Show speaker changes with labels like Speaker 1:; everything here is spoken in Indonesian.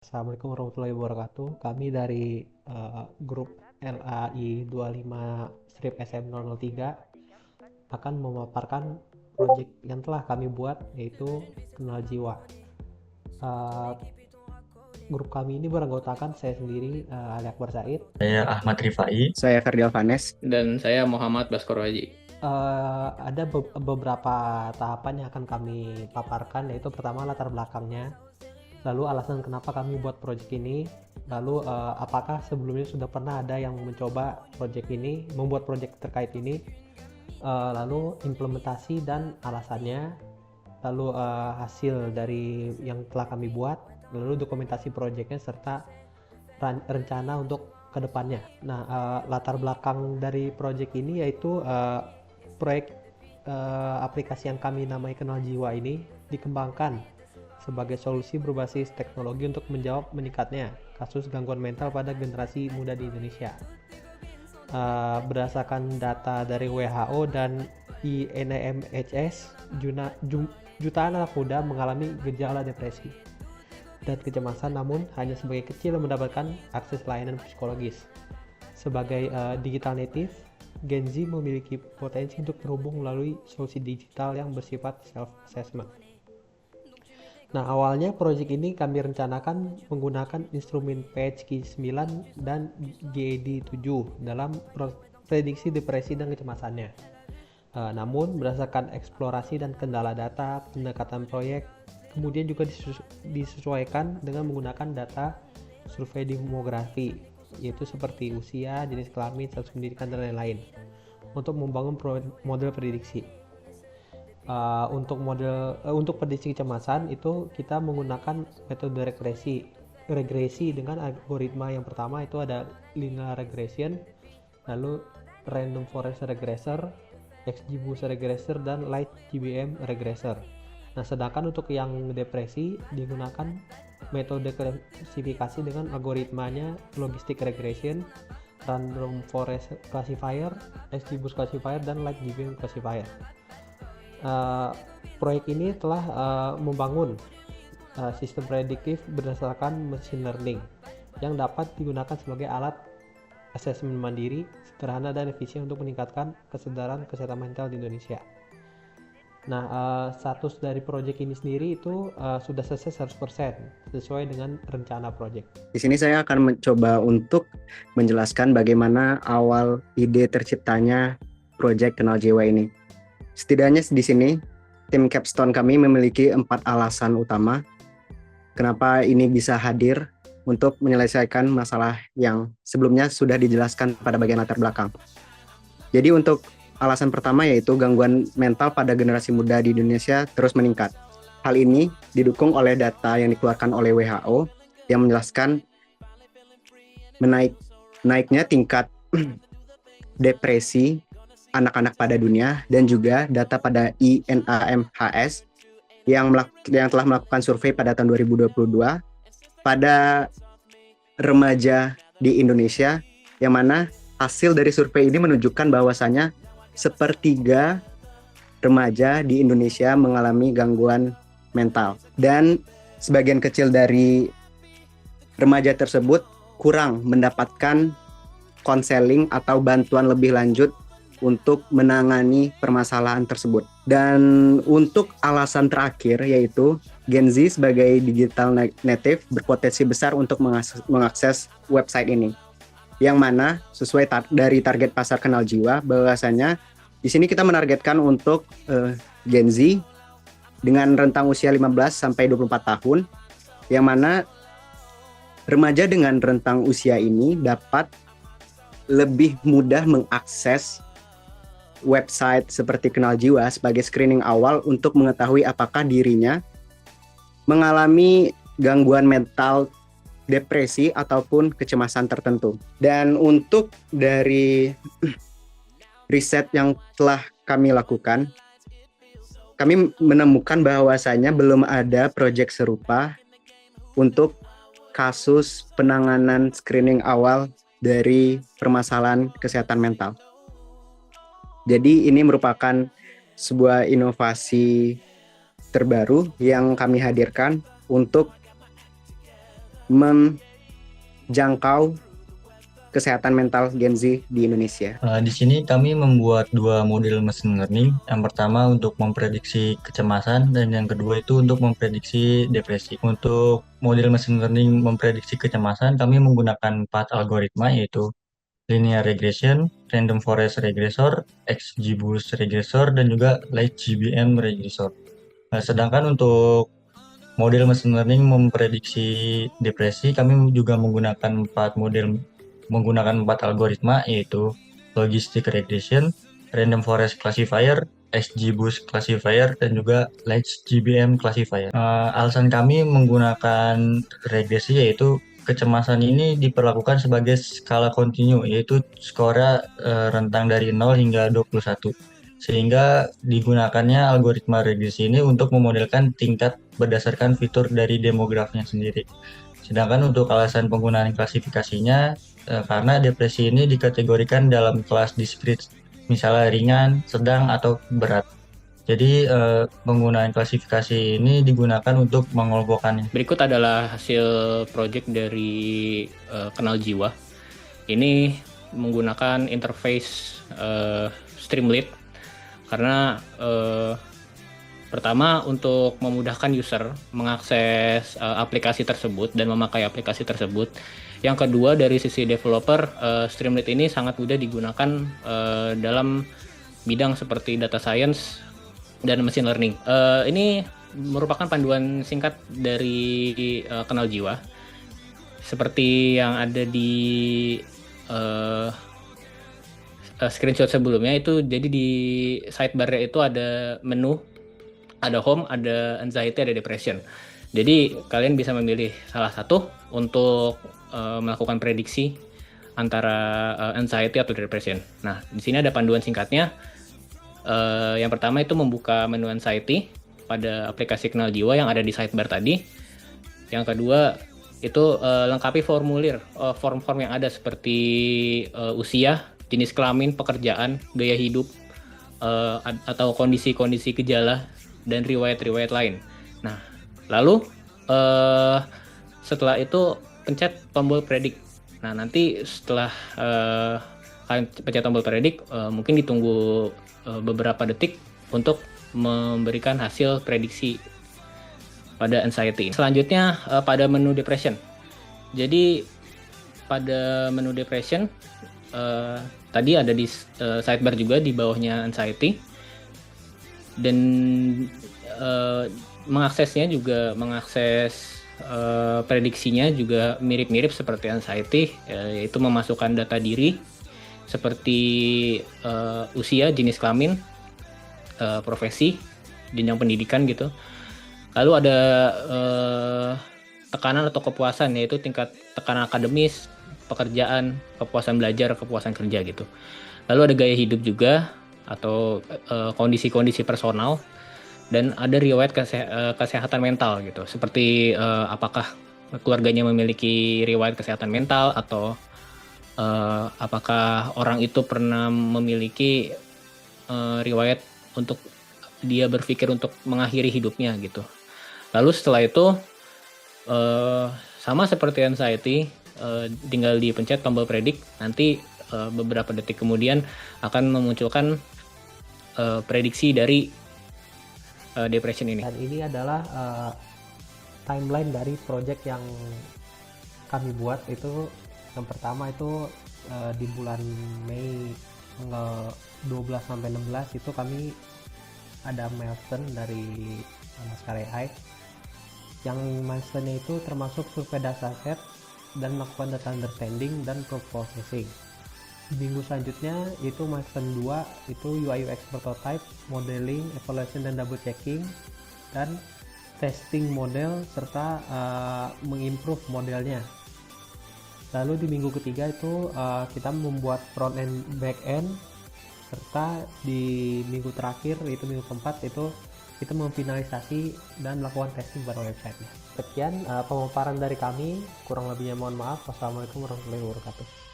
Speaker 1: Assalamualaikum warahmatullahi wabarakatuh. Kami dari grup LAI 25-SM003 akan memaparkan proyek yang telah kami buat, yaitu Kenal Jiwa. Uh, Grup kami ini beranggotakan saya sendiri, Ali Akbar Said.
Speaker 2: Saya Ahmad Rifai.
Speaker 3: Saya Ferdial Vanes.
Speaker 4: Dan saya Muhammad Baskoro Haji.
Speaker 1: Ada beberapa tahapan yang akan kami paparkan, yaitu pertama latar belakangnya, lalu alasan kenapa kami buat proyek ini, lalu apakah sebelumnya sudah pernah ada yang mencoba proyek ini, membuat proyek terkait ini, lalu implementasi dan alasannya, lalu hasil dari yang telah kami buat, lalu dokumentasi proyeknya serta rencana untuk kedepannya. Nah, latar belakang dari proyek ini yaitu proyek aplikasi yang kami namai Kenal Jiwa ini dikembangkan sebagai solusi berbasis teknologi untuk menjawab meningkatnya kasus gangguan mental pada generasi muda di Indonesia. Berdasarkan data dari WHO dan INMHS, jutaan anak muda mengalami gejala depresi dan kecemasan, namun hanya sebagian kecil mendapatkan akses layanan psikologis. Sebagai digital native, Gen Z memiliki potensi untuk terhubung melalui solusi digital yang bersifat self-assessment. Nah, awalnya proyek ini kami rencanakan menggunakan instrumen PHQ-9 dan GAD-7 dalam prediksi depresi dan kecemasannya. Namun, berdasarkan eksplorasi dan kendala data pendekatan proyek, kemudian juga disesuaikan dengan menggunakan data survei demografi, yaitu seperti usia, jenis kelamin, status pendidikan, dan lain-lain, untuk membangun model prediksi. Untuk prediksi kecemasan itu kita menggunakan metode regresi dengan algoritma yang pertama itu ada linear regression, lalu random forest regressor, XGBoost regressor, dan light GBM regressor. Nah, sedangkan untuk yang depresi digunakan metode klasifikasi dengan algoritmanya logistic regression, random forest classifier, XGBoost classifier, dan light GBM classifier. Proyek ini telah membangun sistem prediktif berdasarkan machine learning yang dapat digunakan sebagai alat asesmen mandiri, sederhana, dan efisien untuk meningkatkan kesadaran kesehatan mental di Indonesia. Nah, status dari proyek ini sendiri itu sudah selesai 100% sesuai dengan rencana proyek.
Speaker 3: Di sini saya akan mencoba untuk menjelaskan bagaimana awal ide terciptanya proyek Kenal Jiwa ini. Setidaknya di sini tim Capstone kami memiliki 4 alasan utama kenapa ini bisa hadir untuk menyelesaikan masalah yang sebelumnya sudah dijelaskan pada bagian latar belakang. Jadi untuk alasan pertama yaitu gangguan mental pada generasi muda di Indonesia terus meningkat. Hal ini didukung oleh data yang dikeluarkan oleh WHO yang menjelaskan naiknya tingkat depresi anak-anak pada dunia, dan juga data pada INAMHS yang telah melakukan survei pada tahun 2022 pada remaja di Indonesia, yang mana hasil dari survei ini menunjukkan bahwasanya sepertiga remaja di Indonesia mengalami gangguan mental, dan sebagian kecil dari remaja tersebut kurang mendapatkan konseling atau bantuan lebih lanjut untuk menangani permasalahan tersebut. Dan untuk alasan terakhir yaitu Gen Z sebagai digital native berpotensi besar untuk mengakses website ini, yang mana sesuai dari target pasar Kenal Jiwa bahwasanya di sini kita menargetkan untuk Gen Z dengan rentang usia 15 sampai 24 tahun, yang mana remaja dengan rentang usia ini dapat lebih mudah mengakses website seperti Kenal Jiwa sebagai screening awal untuk mengetahui apakah dirinya mengalami gangguan mental, depresi, ataupun kecemasan tertentu. Dan untuk dari riset yang telah kami lakukan, kami menemukan bahwasanya belum ada proyek serupa untuk kasus penanganan screening awal dari permasalahan kesehatan mental. Jadi ini merupakan sebuah inovasi terbaru yang kami hadirkan untuk menjangkau kesehatan mental Gen Z di Indonesia?
Speaker 2: Di sini kami membuat dua model machine learning. Yang pertama untuk memprediksi kecemasan dan yang kedua itu untuk memprediksi depresi. Untuk model machine learning memprediksi kecemasan, kami menggunakan 4 algoritma yaitu linear regression, random forest regressor, XGBoost regressor, dan juga light GBM regressor. Nah, sedangkan untuk model machine learning memprediksi depresi, kami juga menggunakan empat algoritma yaitu logistic regression, random forest classifier, XGBoost classifier, dan juga Light GBM classifier. Alasan kami menggunakan regresi yaitu kecemasan ini diperlakukan sebagai skala kontinu, yaitu skornya rentang dari 0 hingga 21. Sehingga digunakannya algoritma regresi ini untuk memodelkan tingkat berdasarkan fitur dari demografnya sendiri. Sedangkan untuk alasan penggunaan klasifikasinya, karena depresi ini dikategorikan dalam kelas diskrit, misalnya ringan, sedang, atau berat. Jadi penggunaan klasifikasi ini digunakan untuk mengelompokkannya.
Speaker 4: Berikut adalah hasil project dari Kenal Jiwa. Ini menggunakan interface Streamlit karena pertama untuk memudahkan user mengakses aplikasi tersebut dan memakai aplikasi tersebut. Yang kedua dari sisi developer, Streamlit ini sangat mudah digunakan dalam bidang seperti data science dan machine learning. Ini merupakan panduan singkat dari Kenal Jiwa. Seperti yang ada di screenshot sebelumnya itu, jadi di sidebar-nya itu ada menu, ada home, ada anxiety, ada depression. Jadi kalian bisa memilih salah satu untuk melakukan prediksi antara anxiety atau depression. Nah, di sini ada panduan singkatnya. Yang pertama itu membuka menu anxiety pada aplikasi Kenal Jiwa yang ada di sidebar tadi. Yang kedua itu lengkapi formulir, form-form yang ada seperti usia, jenis kelamin, pekerjaan, gaya hidup, atau kondisi-kondisi gejala dan riwayat-riwayat lain. Nah, lalu setelah itu pencet tombol predict. Nah, nanti setelah kalian pencet tombol predict, mungkin ditunggu beberapa detik untuk memberikan hasil prediksi pada anxiety. Selanjutnya pada menu depression. Jadi pada menu depression tadi ada di sidebar juga di bawahnya anxiety, dan mengaksesnya juga mengakses prediksinya juga mirip-mirip seperti anxiety, yaitu memasukkan data diri seperti usia, jenis kelamin, profesi, jenjang pendidikan gitu. Lalu ada tekanan atau kepuasan, yaitu tingkat tekanan akademis, pekerjaan, kepuasan belajar, kepuasan kerja gitu. Lalu ada gaya hidup juga atau kondisi-kondisi personal, dan ada riwayat kesehatan mental gitu, seperti apakah keluarganya memiliki riwayat kesehatan mental, atau apakah orang itu pernah memiliki riwayat untuk dia berpikir untuk mengakhiri hidupnya gitu. Lalu setelah itu sama seperti anxiety, tinggal dipencet tombol predict, nanti beberapa detik kemudian akan memunculkan prediksi dari depression ini.
Speaker 1: Dan ini adalah timeline dari project yang kami buat. Itu yang pertama itu di bulan Mei tanggal 12 sampai 16 itu kami ada milestone dari Laskar AI. Yang milestone itu termasuk survei dataset dan melakukan data understanding dan processing. Minggu selanjutnya itu milestone 2 itu UI UX prototype, modeling, evaluation dan double checking, dan testing model serta mengimprove modelnya. Lalu di minggu ketiga itu kita membuat front end, back end, serta di minggu terakhir itu minggu keempat itu kita memfinalisasi dan melakukan testing pada websitenya. Sekian pemaparan dari kami, kurang lebihnya mohon maaf. Wassalamualaikum warahmatullahi wabarakatuh.